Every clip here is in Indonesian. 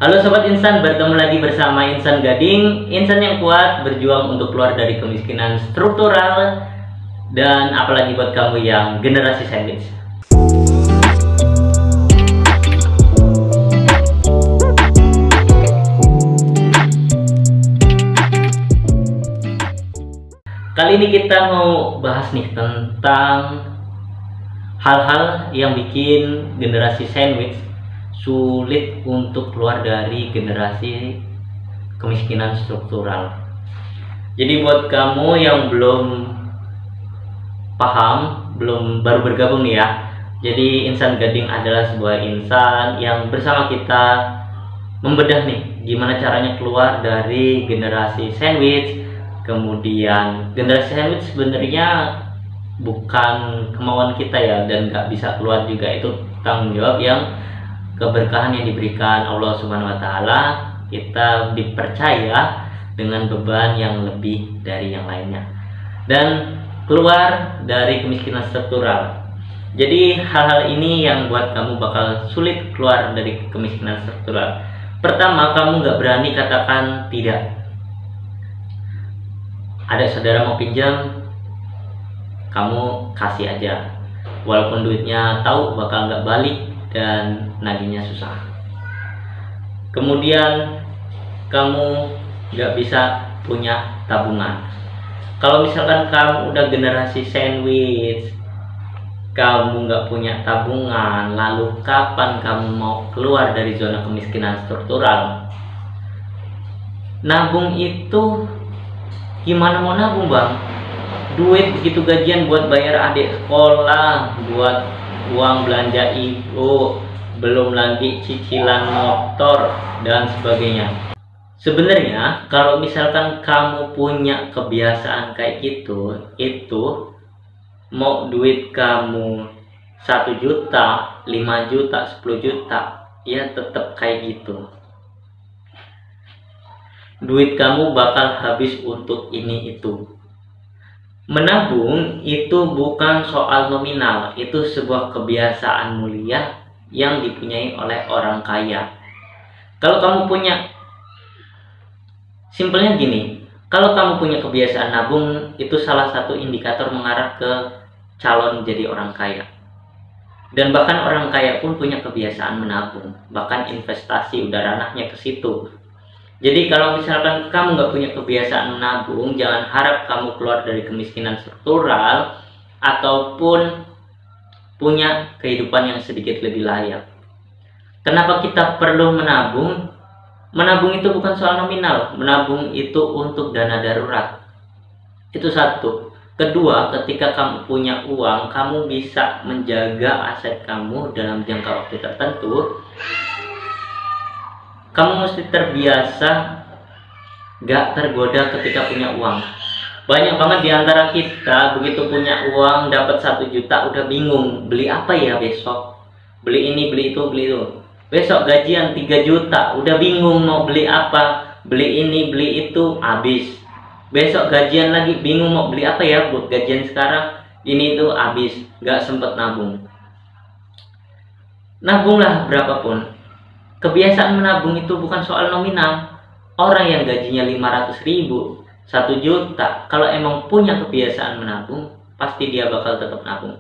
Halo Sobat Insan, bertemu lagi bersama Insan Gading, insan yang kuat berjuang untuk keluar dari kemiskinan struktural, dan apalagi buat kamu yang generasi sandwich. Kali ini kita mau bahas nih tentang hal-hal yang bikin generasi sandwich sulit untuk keluar dari generasi kemiskinan struktural. Jadi buat kamu yang belum paham, baru bergabung nih ya. Jadi Insan Gading adalah sebuah insan yang bersama kita membedah nih gimana caranya keluar dari generasi sandwich. Kemudian generasi sandwich sebenarnya bukan kemauan kita ya, dan nggak bisa keluar juga, itu tanggung jawab yang keberkahan yang diberikan Allah Subhanahu wa Ta'ala. Kita dipercaya dengan beban yang lebih dari yang lainnya dan keluar dari kemiskinan struktural. Jadi hal-hal ini yang buat kamu bakal sulit keluar dari kemiskinan struktural. Pertama, kamu nggak berani katakan tidak. Ada saudara mau pinjam, kamu kasih aja, walaupun duitnya tahu bakal nggak balik dan nagihnya susah. Kemudian kamu nggak bisa punya tabungan. Kalau misalkan kamu udah generasi sandwich, kamu nggak punya tabungan, lalu kapan kamu mau keluar dari zona kemiskinan struktural? Nabung itu gimana mau nabung, Bang? Duit begitu gajian buat bayar adik sekolah, buat uang belanja ibu, belum lagi cicilan motor dan sebagainya. Sebenarnya kalau misalkan kamu punya kebiasaan kayak gitu, itu mau duit kamu 1 juta, 5 juta, 10 juta, ya tetap kayak gitu. Duit kamu bakal habis untuk ini itu. Menabung itu bukan soal nominal, itu sebuah kebiasaan mulia yang dipunyai oleh orang kaya. Kalau kamu punya, simpelnya gini, kalau kamu punya kebiasaan nabung, itu salah satu indikator mengarah ke calon jadi orang kaya. Dan bahkan orang kaya pun punya kebiasaan menabung, bahkan investasi udah ranahnya ke situ. Jadi kalau misalkan kamu nggak punya kebiasaan menabung, jangan harap kamu keluar dari kemiskinan struktural ataupun punya kehidupan yang sedikit lebih layak. Kenapa kita perlu menabung? Menabung itu bukan soal nominal, menabung itu untuk dana darurat. Itu satu. Kedua, ketika kamu punya uang, kamu bisa menjaga aset kamu dalam jangka waktu tertentu. Kamu mesti terbiasa gak tergoda ketika punya uang. Banyak banget diantara kita begitu punya uang dapat 1 juta udah bingung beli apa ya besok, beli ini, beli itu, beli itu. Besok gajian 3 juta udah bingung mau beli apa, beli ini, beli itu, habis. Besok gajian lagi bingung mau beli apa ya buat gajian sekarang, ini itu habis, gak sempet nabung. Nabunglah berapapun. Kebiasaan menabung itu bukan soal nominal. Orang yang gajinya 500.000, 1 juta, kalau emang punya kebiasaan menabung, pasti dia bakal tetap nabung.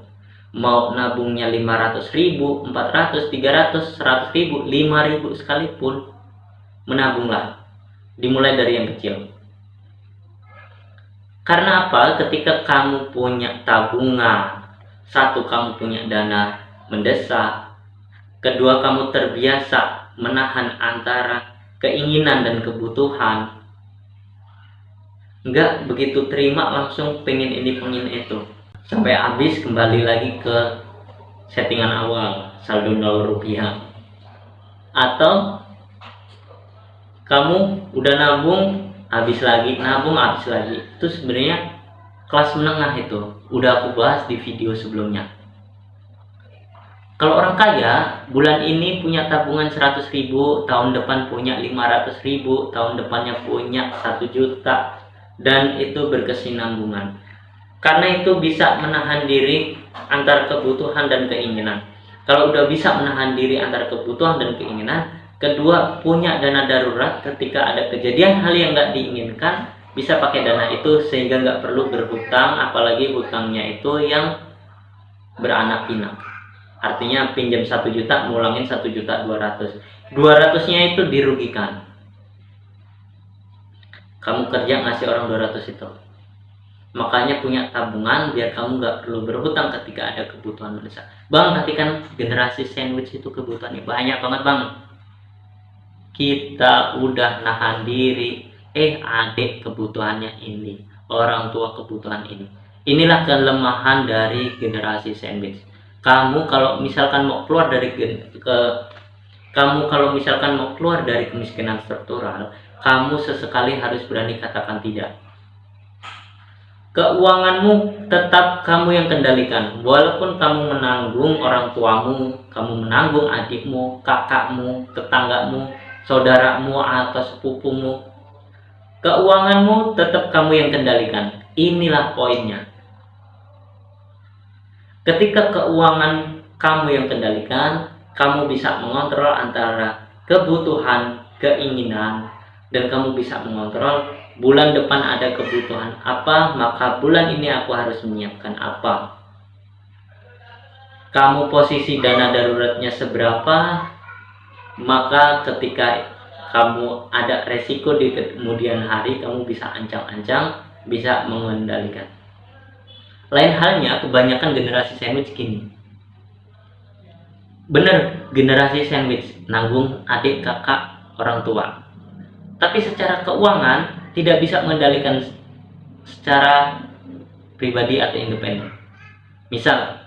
Mau nabungnya 500.000, 400, 300, 100.000, 5.000 sekalipun, menabunglah. Dimulai dari yang kecil. Karena apa? Ketika kamu punya tabungan, satu, kamu punya dana mendesak. Kedua, kamu terbiasa menahan antara keinginan dan kebutuhan. Nggak begitu terima langsung pengen ini pengen itu, sampai habis kembali lagi ke settingan awal, saldo 0 rupiah. Atau kamu udah nabung, habis lagi, nabung habis lagi. Itu sebenarnya kelas menengah, itu udah aku bahas di video sebelumnya. Kalau orang kaya, bulan ini punya tabungan 100.000, tahun depan punya 500.000, tahun depannya punya 1 juta, dan itu berkesinambungan. Karena itu bisa menahan diri antara kebutuhan dan keinginan. Kalau udah bisa menahan diri antara kebutuhan dan keinginan, Kedua, punya dana darurat ketika ada kejadian hal yang nggak diinginkan, bisa pakai dana itu sehingga nggak perlu berhutang, apalagi hutangnya itu yang beranak pinak. Artinya pinjam 1 juta, ngulangin 1.200.000. 200-nya itu dirugikan. Kamu kerja ngasih orang 200 itu. Makanya punya tabungan biar kamu nggak perlu berhutang ketika ada kebutuhan mendesak. Bang, tapi kan generasi sandwich itu kebutuhannya banyak banget bang. Kita udah nahan diri, adik kebutuhannya ini, orang tua kebutuhan ini. Inilah kelemahan dari generasi sandwich. Kamu kalau misalkan mau keluar dari kemiskinan struktural, kamu sesekali harus berani katakan tidak. Keuanganmu tetap kamu yang kendalikan. Walaupun kamu menanggung orang tuamu, kamu menanggung adikmu, kakakmu, tetanggamu, saudaramu atau sepupumu, keuanganmu tetap kamu yang kendalikan. Inilah poinnya. Ketika keuangan kamu yang kendalikan, kamu bisa mengontrol antara kebutuhan, keinginan, dan kamu bisa mengontrol bulan depan ada kebutuhan apa, maka bulan ini aku harus menyiapkan apa. Kamu posisi dana daruratnya seberapa, maka ketika kamu ada resiko di kemudian hari, kamu bisa ancang-ancang, bisa mengendalikan. Lain halnya kebanyakan generasi sandwich gini. Bener, generasi sandwich nanggung adik, kakak, orang tua. Tapi secara keuangan tidak bisa mengendalikan secara pribadi atau independen. Misal,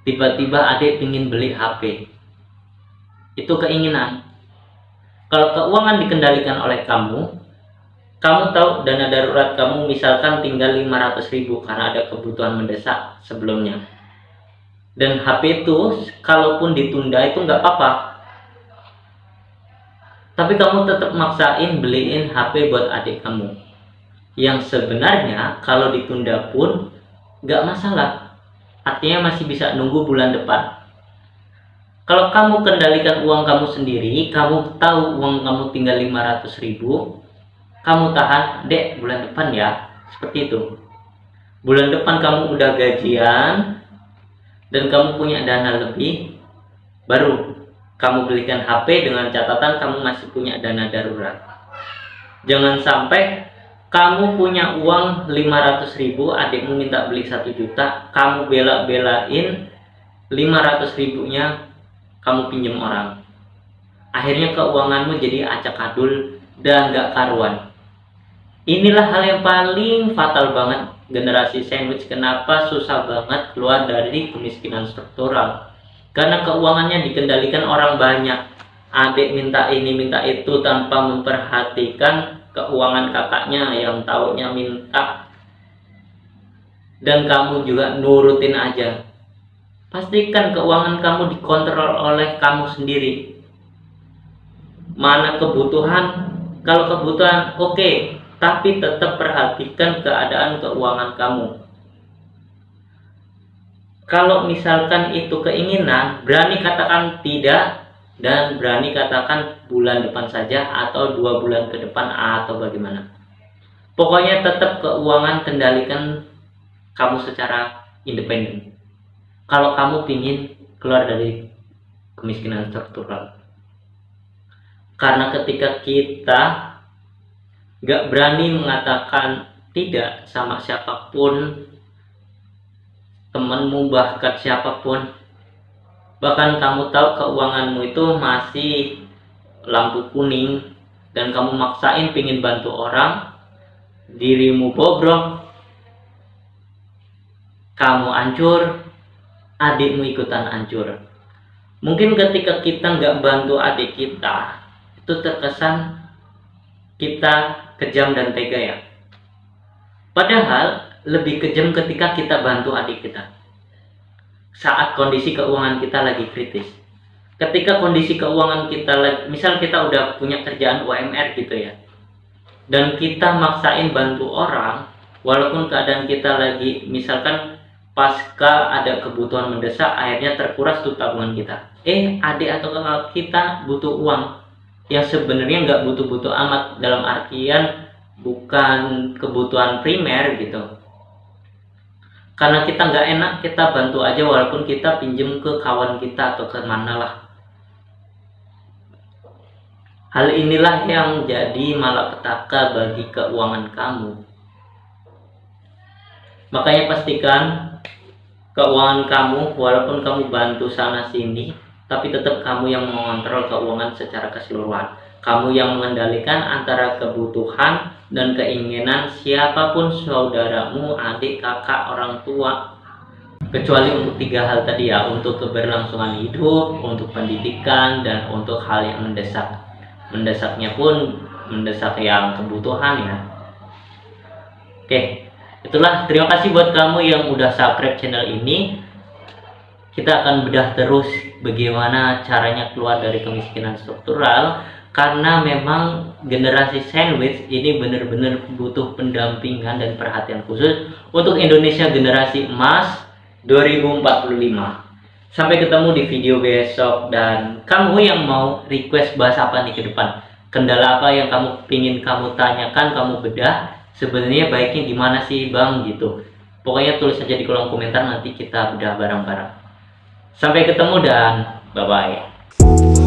tiba-tiba adik ingin beli HP. Itu keinginan. Kalau keuangan dikendalikan oleh kamu tahu dana darurat kamu misalkan tinggal 500.000 karena ada kebutuhan mendesak sebelumnya. Dan HP itu kalaupun ditunda itu nggak apa-apa. Tapi kamu tetap maksain beliin HP buat adik kamu. Yang sebenarnya kalau ditunda pun nggak masalah. Artinya masih bisa nunggu bulan depan. Kalau kamu kendalikan uang kamu sendiri, kamu tahu uang kamu tinggal 500.000, kamu tahan, dek bulan depan ya, seperti itu. Bulan depan kamu udah gajian, dan kamu punya dana lebih, baru kamu belikan HP dengan catatan kamu masih punya dana darurat. Jangan sampai kamu punya uang 500.000, adikmu minta beli 1 juta, kamu bela-belain 500.000-nya kamu pinjam orang. Akhirnya keuanganmu jadi acak-adul dan gak karuan. Inilah hal yang paling fatal banget generasi sandwich. Kenapa susah banget keluar dari kemiskinan struktural? Karena keuangannya dikendalikan orang banyak. Adik minta ini minta itu tanpa memperhatikan keuangan kakaknya yang taunya minta, dan kamu juga nurutin aja. Pastikan keuangan kamu dikontrol oleh kamu sendiri. Mana kebutuhan? Kalau kebutuhan oke, tapi tetap perhatikan keadaan keuangan kamu. Kalau misalkan itu keinginan, berani katakan tidak, dan berani katakan bulan depan saja atau 2 bulan ke depan atau bagaimana. Pokoknya tetap keuangan kendalikan kamu secara independen. Kalau kamu ingin keluar dari kemiskinan struktural. Karena ketika kita gak berani mengatakan tidak sama siapapun, temanmu bahkan siapapun, bahkan kamu tahu keuanganmu itu masih lampu kuning dan kamu maksain pingin bantu orang, dirimu bobrok, kamu hancur, adikmu ikutan hancur. Mungkin ketika kita nggak bantu adik kita, itu terkesan kita kejam dan tega ya. Padahal lebih kejam ketika kita bantu adik kita saat kondisi keuangan kita lagi kritis. Ketika kondisi keuangan kita lagi, misal kita udah punya kerjaan UMR gitu ya, dan kita maksain bantu orang walaupun keadaan kita lagi misalkan pasca ada kebutuhan mendesak, akhirnya terkuras tuh tabungan kita. adik atau kakak kita butuh uang yang sebenarnya nggak butuh-butuh amat, dalam artian bukan kebutuhan primer gitu. Karena kita nggak enak, kita bantu aja walaupun kita pinjem ke kawan kita atau ke mana lah. Hal inilah yang jadi malapetaka bagi keuangan kamu. Makanya pastikan keuangan kamu, walaupun kamu bantu sana sini, tapi tetap kamu yang mengontrol keuangan secara keseluruhan. Kamu yang mengendalikan antara kebutuhan dan keinginan siapapun, saudaramu, adik, kakak, orang tua. Kecuali untuk 3 hal tadi ya, untuk keberlangsungan hidup, untuk pendidikan, dan untuk hal yang mendesak. Mendesaknya pun mendesak yang kebutuhan ya. Oke, itulah, terima kasih buat kamu yang udah subscribe channel ini. Kita akan bedah terus bagaimana caranya keluar dari kemiskinan struktural, karena memang generasi sandwich ini benar-benar butuh pendampingan dan perhatian khusus untuk Indonesia generasi emas 2045. Sampai ketemu di video besok, dan kamu yang mau request bahas apa nih ke depan, kendala apa yang kamu pingin kamu tanyakan, kamu bedah, sebenarnya baiknya gimana sih bang gitu. Pokoknya tulis aja di kolom komentar, nanti kita bedah bareng-bareng. Sampai ketemu dan bye-bye.